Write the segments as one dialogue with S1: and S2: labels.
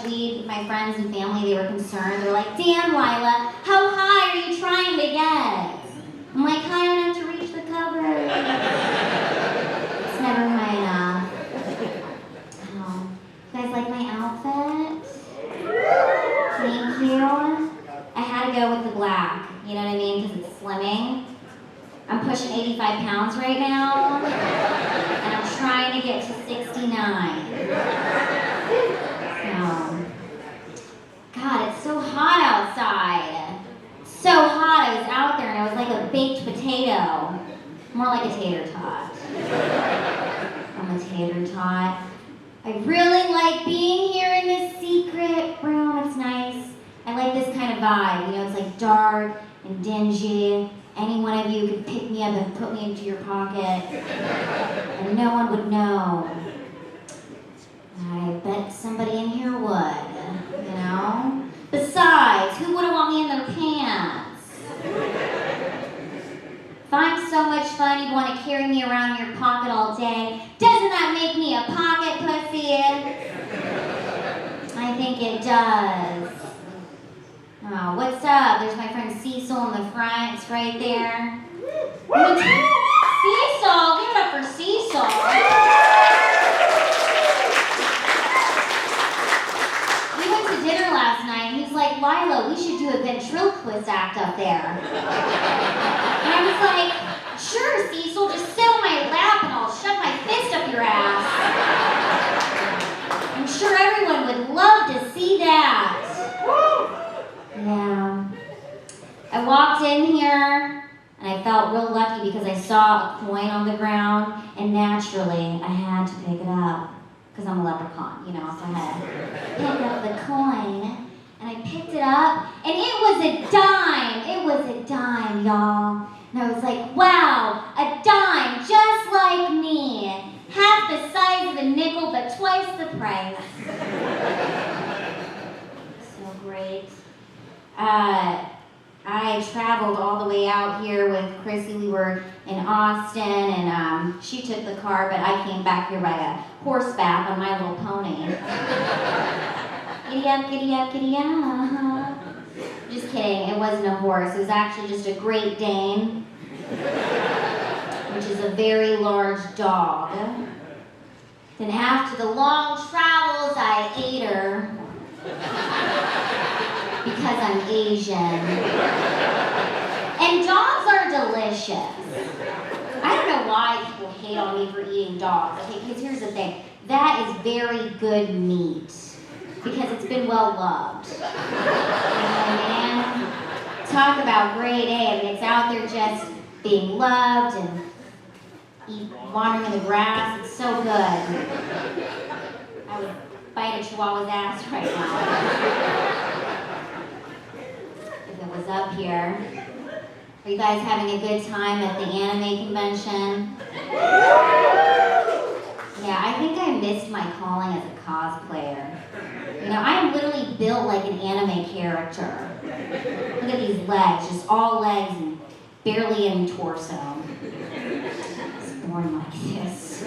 S1: much weed, my friends and family, they were concerned. They were like, damn, Lila, how high are you trying to get? I'm like, high enough to reach the cupboard. It's never high enough. Oh, you guys like my outfit? Thank you. I had to go with the black, you know what I mean, because it's slimming. I'm pushing 85 pounds right now, and I'm trying to get to 69. So, God, it's so hot outside. So hot, I was out there and I was like a baked potato. More like a tater tot. I'm a tater tot. I really like being here in this secret room. It's nice. I like this kind of vibe. You know, it's like dark and dingy. Any one of you could pick me up and put me into your pocket, and no one would know. I bet somebody in here would, you know? Besides, who wouldn't want me in their pants? If I'm so much fun, you'd want to carry me around in your pocket all day. Doesn't that make me a pocket pussy? I think it does. Oh, what's up? There's my friend Cecil in the front. It's right there. Cecil! Give it up for Cecil. We went to dinner last night, and he's like, Lila, we should do a ventriloquist act up there. And I was like, sure, Cecil, just sit on my lap and I'll shove my fist up your ass. I'm sure everyone would love to see that. Yeah. I walked in here and I felt real lucky because I saw a coin on the ground, and naturally I had to pick it up because I'm a leprechaun, you know, so I had to pick up the coin, and I picked it up and it was a dime. It was a dime, y'all. And I was like, wow, a dime just like me. Half the size of a nickel but twice the price. So great. I traveled all the way out here with Chrissie. We were in Austin, and she took the car, but I came back here by a horseback on my little pony. Giddy up, giddy up, giddy up. Just kidding, it wasn't a horse. It was actually just a Great Dane, which is a very large dog. Then after the long travels, I ate her. Because I'm Asian. And dogs are delicious. I don't know why people hate on me for eating dogs. Okay, because here's the thing. That is very good meat. Because it's been well loved. You know what I mean? Talk about grade A. I mean, it's out there just being loved and wandering in the grass. It's so good. I would bite a chihuahua's ass right now. Was up here. Are you guys having a good time at the anime convention? Yeah, I think I missed my calling as a cosplayer. You know, I am literally built like an anime character. Look at these legs, just all legs and barely any torso. I was born like this.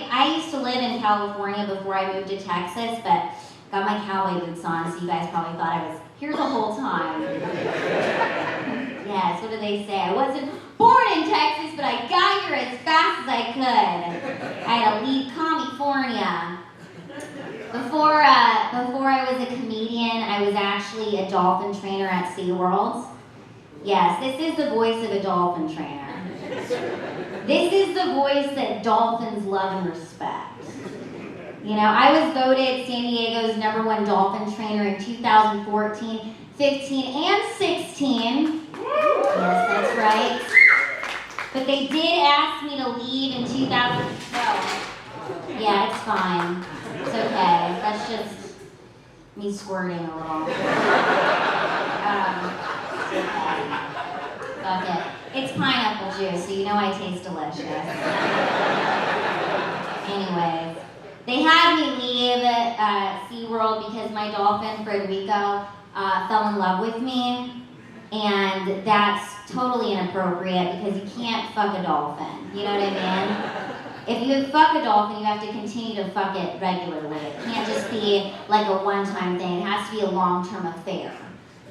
S1: I used to live in California before I moved to Texas, but got my cowboy boots on, so you guys probably thought I was here the whole time. Yes, what do they say? I wasn't born in Texas, but I got here as fast as I could. I had to leave California. Before I was a comedian, I was actually a dolphin trainer at SeaWorld. Yes, this is the voice of a dolphin trainer. This is the voice that dolphins love and respect. You know, I was voted San Diego's #1 dolphin trainer in 2014, 15, and 16. Yes, that's right. But they did ask me to leave in 2012. Yeah, it's fine. It's okay. That's just me squirting a little. Fuck it. It's pineapple juice, so you know I taste delicious. Anyways, they had me leave SeaWorld because my dolphin, Frederico, fell in love with me. And that's totally inappropriate because you can't fuck a dolphin. You know what I mean? if you fuck a dolphin, you have to continue to fuck it regularly. It can't just be like a one-time thing. It has to be a long-term affair,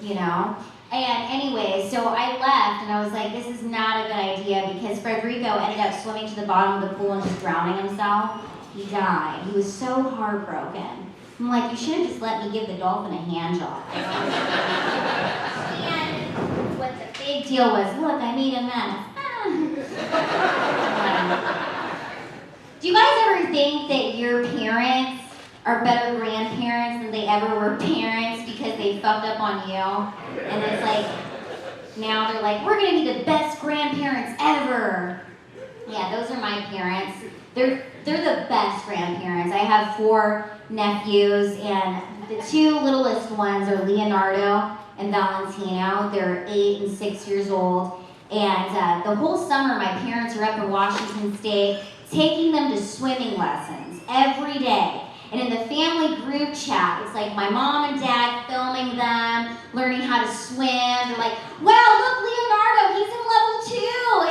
S1: you know? And anyway, so I left and I was like, this is not a good idea because Frederico ended up swimming to the bottom of the pool and just drowning himself. He died. He was so heartbroken. I'm like, you should have just let me give the dolphin a hand job. And what the big deal was, look, I made a mess. Do you guys ever think that your parents are better grandparents than they ever were parents because they fucked up on you? And it's like, now they're like, we're gonna be the best grandparents ever. Yeah, those are my parents. They're the best grandparents. I have 4 nephews, and the 2 littlest ones are Leonardo and Valentino. They're 8 and 6 years old. And the whole summer, my parents are up in Washington State taking them to swimming lessons every day. And in the family group chat, it's like my mom and dad filming them, learning how to swim. They're like, wow, look, Leonardo, he's in level 2.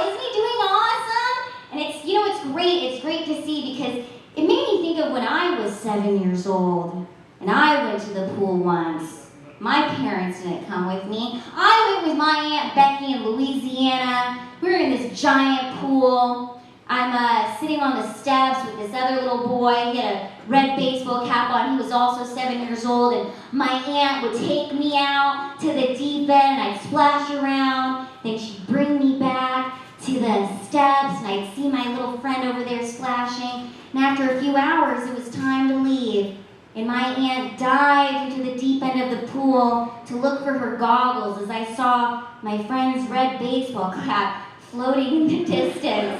S1: Isn't he doing awesome? And it's, you know, it's great. It's great to see because it made me think of when I was 7 years old and I went to the pool once. My parents didn't come with me. I went with my Aunt Becky in Louisiana. We were in this giant pool. I'm sitting on the steps with this other little boy. He had a red baseball cap on. He was also 7 years old. And my aunt would take me out to the deep end. I'd splash around. Then she'd bring me back to the steps. And I'd see my little friend over there splashing. And after a few hours, it was time to leave. And my aunt dived into the deep end of the pool to look for her goggles as I saw my friend's red baseball cap floating in the distance.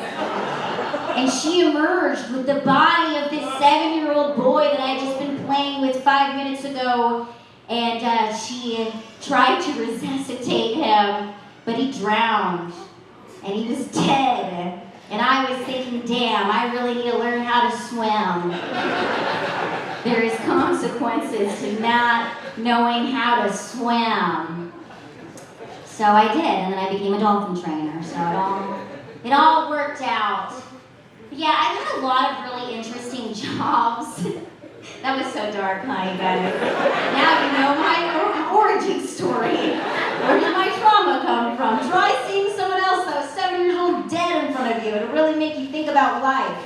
S1: And she emerged with the body of this 7-year-old boy that I had just been playing with 5 minutes ago. And she tried to resuscitate him, but he drowned. And he was dead. And I was thinking, damn, I really need to learn how to swim. There is consequences to not knowing how to swim. So I did, and then I became a dolphin trainer. So it all worked out. But yeah, I've had a lot of really interesting jobs. That was so dark, huh, you guys? Now you know my origin story. Where did my trauma come from? Try seeing someone else that was 7 years old dead in front of you. It'll really make you think about life.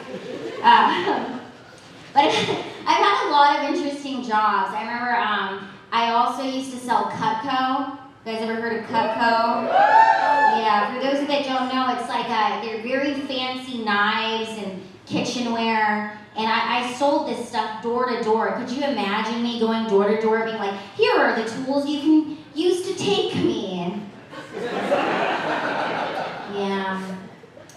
S1: But I've had a lot of interesting jobs. I remember I also used to sell Cutco. You guys ever heard of Cutco? Yeah, for those that don't know, it's like they're very fancy knives and kitchenware. And I sold this stuff door to door. Could you imagine me going door to door being like, here are the tools you can use to take me? Yeah.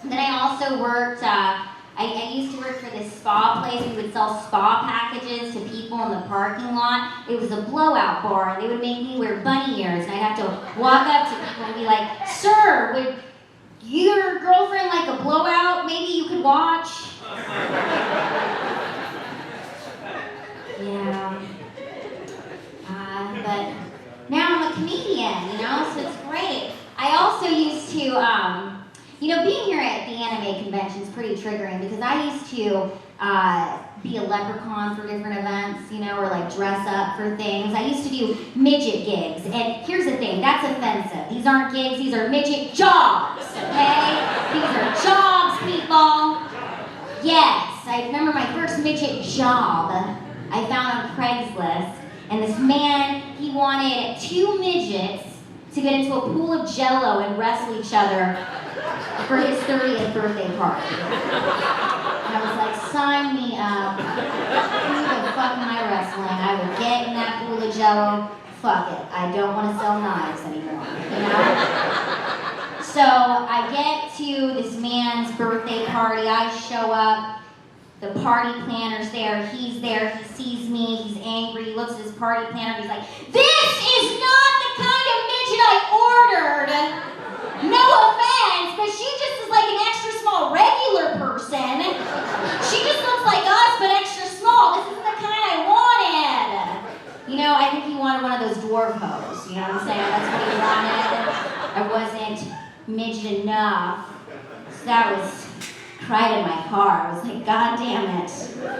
S1: Then I also worked, I used to work for this spa place. We would sell spa packages to people in the parking lot. It was a blowout bar, and they would make me wear bunny ears, and I'd have to walk up to people and be like, sir, would your girlfriend like a blowout? Maybe you could watch. Yeah. But now I'm a comedian, you know, so it's great. I also used to, being here at the anime convention is pretty triggering because I used to be a leprechaun for different events, or like dress up for things. I used to do midget gigs, and here's the thing, that's offensive. These aren't gigs, these are midget jobs, okay? These are jobs, people. Yes, I remember my first midget job I found on Craigslist, and this man, he wanted 2 midgets to get into a pool of Jell-O and wrestle each other for his 30th birthday party. And I was like, sign me up. Who the fuck am I wrestling? I would get in that pool of Jell-O. Fuck it. I don't want to sell knives anymore, So I get to this man's birthday party. I show up. The party planner's there. He's there. He sees me. He's angry. He looks at his party planner. He's like, this is not the kind of midget I ordered. No offense, but she just is like an extra small regular person. She just looks like us, but extra small. This isn't the kind I wanted. I think he wanted one of those dwarf hoes. You know what I'm saying? That's what he wanted. I wasn't midget enough. So that was cried in my car. I was like, God damn it.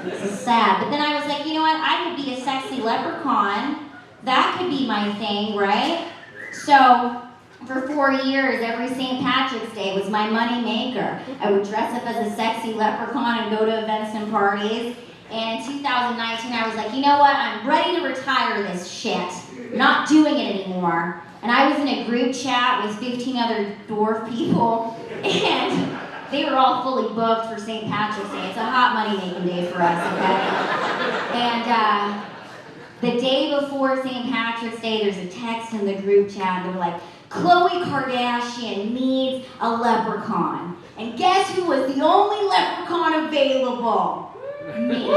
S1: This is sad. But then I was like, you know what? I could be a sexy leprechaun. That could be my thing, right? So for 4 years, every St. Patrick's Day was my money maker. I would dress up as a sexy leprechaun and go to events and parties. And in 2019, I was like, you know what? I'm ready to retire this shit. I'm not doing it anymore. And I was in a group chat with 15 other dwarf people, and they were all fully booked for St. Patrick's Day. It's a hot money-making day for us, okay? And the day before St. Patrick's Day, there's a text in the group chat. They were like, Khloe Kardashian needs a leprechaun. And guess who was the only leprechaun available? Me. I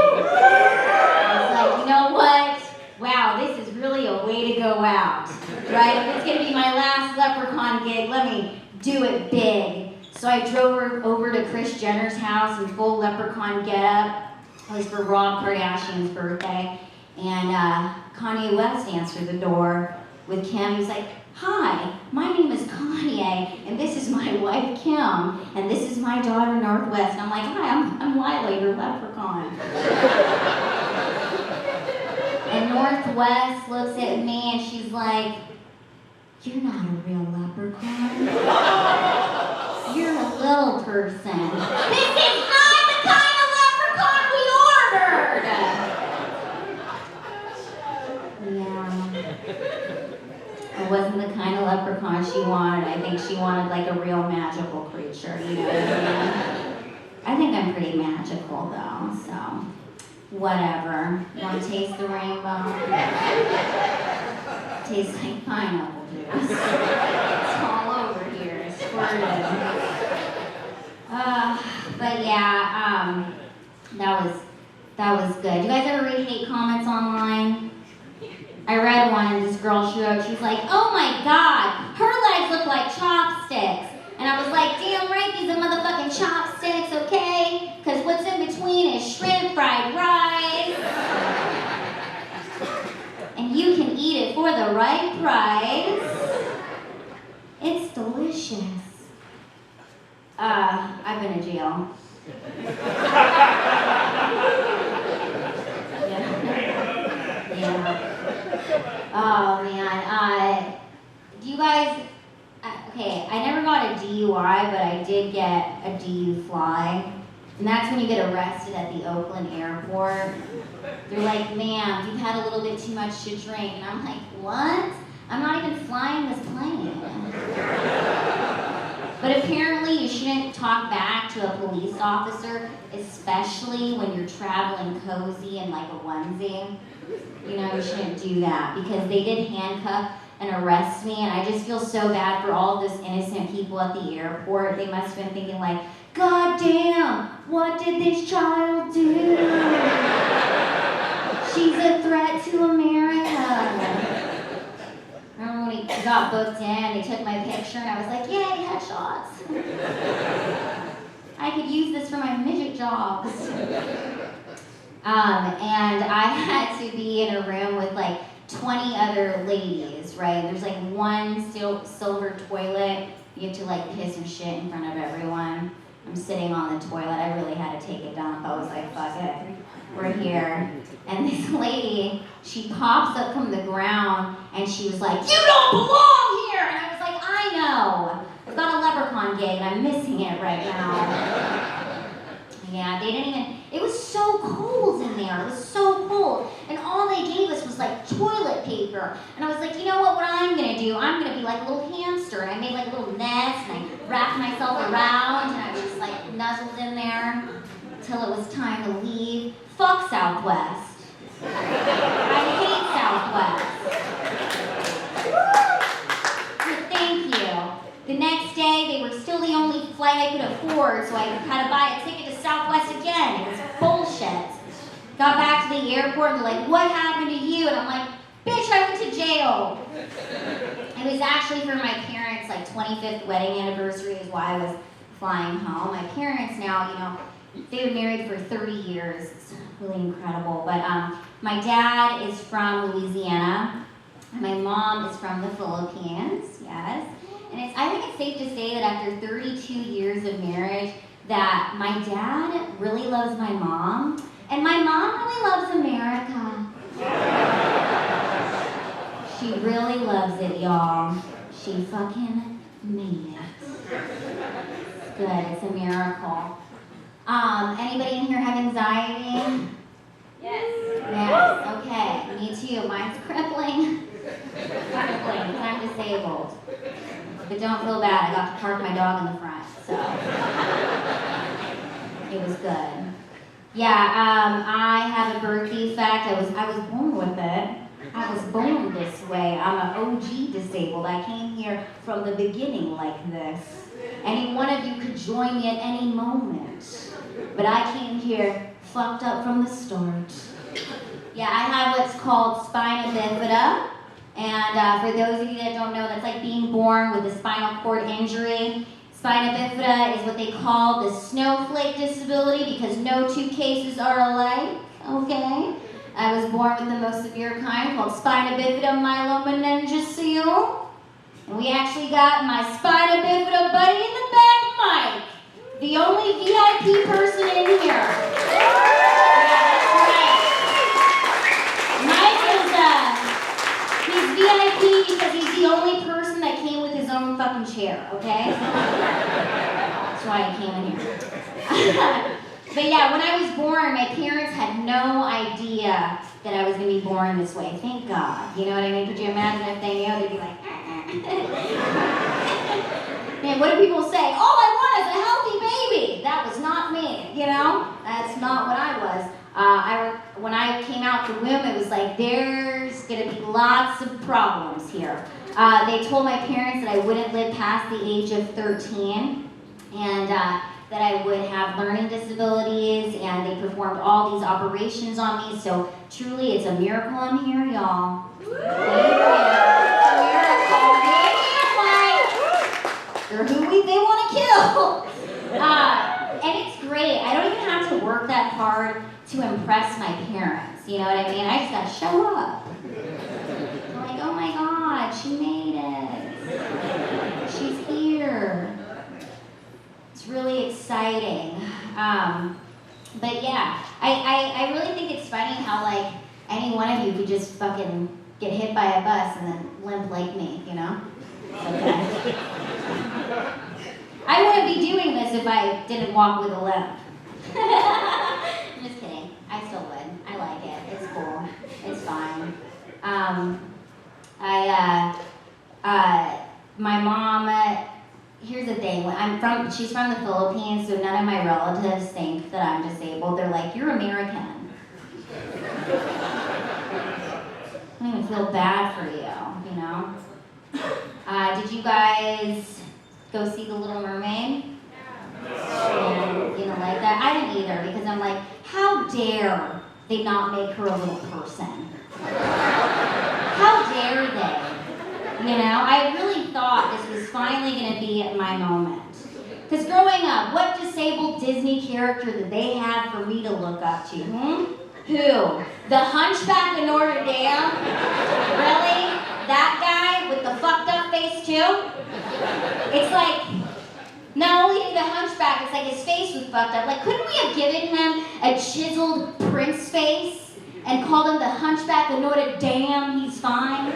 S1: was like, you know what? Wow, this is really a way to go out, right? If it's gonna be my last leprechaun gig, let me do it big. So I drove over to Kris Jenner's house in full leprechaun getup. It was for Rob Kardashian's birthday. And Kanye West answered the door with Kim. He was like, hi, my name is Kanye, and this is my wife Kim, and this is my daughter Northwest. And I'm like, hi, I'm Lila, your leprechaun. And Northwest looks at me and she's like, you're not a real leprechaun. You're a little person. This is not the kind of leprechaun we ordered! Yeah. It wasn't the kind of leprechaun she wanted. I think she wanted like a real magical creature, you know what I mean? I think I'm pretty magical though, so whatever. You want to taste the rainbow? Tastes like pineapple juice. It's all over here. It's squirted. But yeah, that was good. You guys ever read hate comments online? I read one and this girl, she was like, oh my God, her legs look like chopsticks. And I was like, damn right, these are motherfucking chopsticks, okay? Because what's in between is shrimp fried rice. And you can eat it for the right price. It's delicious. I've been in jail. Yeah. Oh man, do you guys, okay, I never got a DUI, but I did get a DU fly, and that's when you get arrested at the Oakland airport. They're like, ma'am, you've had a little bit too much to drink, and I'm like, what? I'm not even flying this plane. But apparently you shouldn't talk back to a police officer, especially when you're traveling cozy in like a onesie. You know, you shouldn't do that because they did handcuff and arrest me, and I just feel so bad for all of those innocent people at the airport. They must have been thinking like, God damn, what did this child do? She's a threat to America. Remember when he got booked in, they took my picture, and I was like, yay, headshots. I could use this for my midget jobs. And I had to be in a room with like 20 other ladies, right? There's like one silver toilet. You have to like piss and shit in front of everyone. I'm sitting on the toilet. I really had to take a dump. I was like, fuck it. We're here. And this lady, she pops up from the ground and she was like, you don't belong here! And I was like, I know. I've got a leprechaun gig and I'm missing it right now. Yeah, they didn't even, it was so cold in there. It was so cold. And all they gave us was like toilet paper. And I was like, you know what I'm gonna do? I'm gonna be like a little hamster. And I made like a little nest and I wrapped myself around and I was just like nuzzled in there until it was time to leave. Fuck Southwest. I hate Southwest. But thank you. The next day, they were still the only flight I could afford, so I had to buy a ticket to Southwest again. It was bullshit. Got back to the airport and they're like, what happened to you? And I'm like, bitch, I went to jail. It was actually for my parents' like 25th wedding anniversary is why I was flying home. My parents now, you know, they were married for 30 years. It's really incredible. But my dad is from Louisiana. And my mom is from the Philippines, yes. And I think it's safe to say that after 32 years of marriage, that my dad really loves my mom, and my mom really loves America. She really loves it, y'all. She fucking made it. It's good, it's a miracle. Anybody in here have anxiety?
S2: Yes.
S1: Yes, okay, me too. Mine's crippling. Crippling, because I'm disabled. But don't feel bad, I got to park my dog in the front, so it was good. Yeah, I have a birth defect. I was born with it. I was born this way. I'm an OG disabled. I came here from the beginning like this. Any one of you could join me at any moment. But I came here fucked up from the start. Yeah, I have what's called spina bifida. And for those of you that don't know, that's like being born with a spinal cord injury. Spina bifida is what they call the snowflake disability because no two cases are alike, okay? I was born with the most severe kind called spina bifida myelomeningocele. And we actually got my spina bifida buddy in the back, Mike. The only VIP person in here. Yeah, that's right. Mike he's VIP because he's the only person that came with his own fucking chair, okay? That's why I came in here. But yeah, when I was born, my parents had no idea that I was going to be born this way. Thank God. You know what I mean? Could you imagine if they knew? They'd be like, Man, what do people say? All I want is a healthy baby. That was not me, you know? That's not what I was. When I came out the womb, it was like, there's going to be lots of problems here. They told my parents that I wouldn't live past the age of 13 and that I would have learning disabilities, and they performed all these operations on me. So truly, it's a miracle I'm here, y'all. Thank you. It's a miracle. They're who they want to kill. And it's great. I don't even have to work that hard to impress my parents. You know what I mean? I just gotta show up. I'm like, oh my God, she made it. She's here. It's really exciting. But yeah, I really think it's funny how like any one of you could just fucking get hit by a bus and then limp like me, you know? Okay. I wouldn't be doing this if I didn't walk with a limp. I'm just kidding. I still would. I like it. It's cool. It's fine. My mom, here's the thing. She's from the Philippines, so none of my relatives think that I'm disabled. They're like, you're American. I don't even feel bad for you, you know? Did you guys go see The Little Mermaid? And you know, like that? I didn't either, because I'm like, how dare they not make her a little person? How dare they? You know, I really thought this was finally going to be my moment. Because growing up, what disabled Disney character did they have for me to look up to? Who? The Hunchback of Notre Dame? Really? That guy with the fucked up face too? It's like, not only the Hunchback, it's like his face was fucked up. Like, couldn't we have given him a chiseled prince face and called him the Hunchback of Notre Dame? He's fine.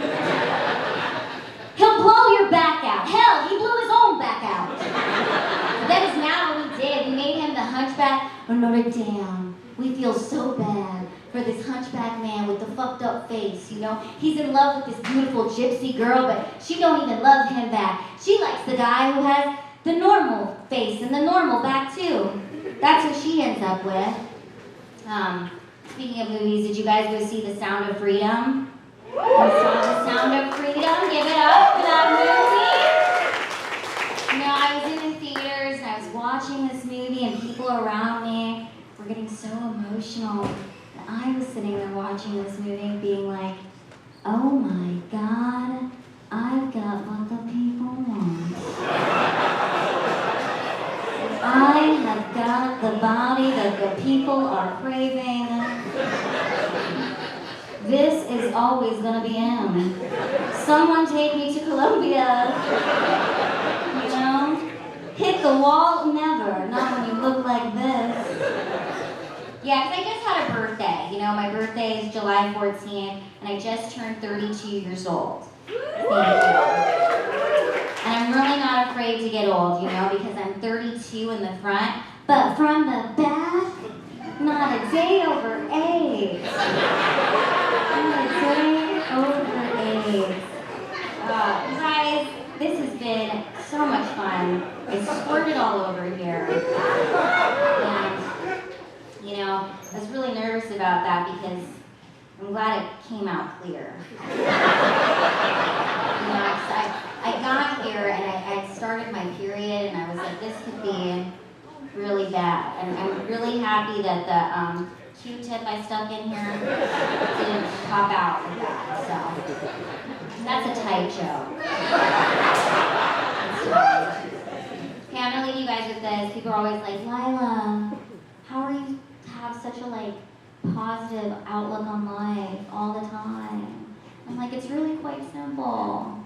S1: He'll blow your back out. Hell, he blew his own back out. That is not what we did. We made him the Hunchback of Notre Dame. We feel so bad for this hunchback man with the fucked up face, you know? He's in love with this beautiful gypsy girl, but she don't even love him back. She likes the guy who has the normal face and the normal back too. That's what she ends up with. Speaking of movies, did you guys go see The Sound of Freedom? You saw The Sound of Freedom? Give it up for that movie. You know, I was in the theaters and I was watching this movie and people around me were getting so emotional. And I was sitting there watching this movie being like, oh my God, I've got what the people want. I have got the body that the people are craving. This is always gonna be in. Someone take me to Colombia. You know? Hit the wall? Never. Not when you look like this. Yeah, because I just had a birthday. You know, my birthday is July 14th, and I just turned 32 years old. Thank you. And I'm really not afraid to get old, you know, because I'm 32 in the front, but from the back, not a day over AIDS. Not a day over AIDS. Guys, this has been so much fun. I squirted all over here. And, you know, I was really nervous about that because I'm glad it came out clear. You know, I got here and I started my period and I was like, this could be really bad. And I'm really happy that the Q-tip I stuck in here didn't pop out with that. So that's a tight joke. Okay, I'm gonna leave you guys with this. People are always like, Lila, how are you to have such a positive outlook on life all the time? I'm like, it's really quite simple.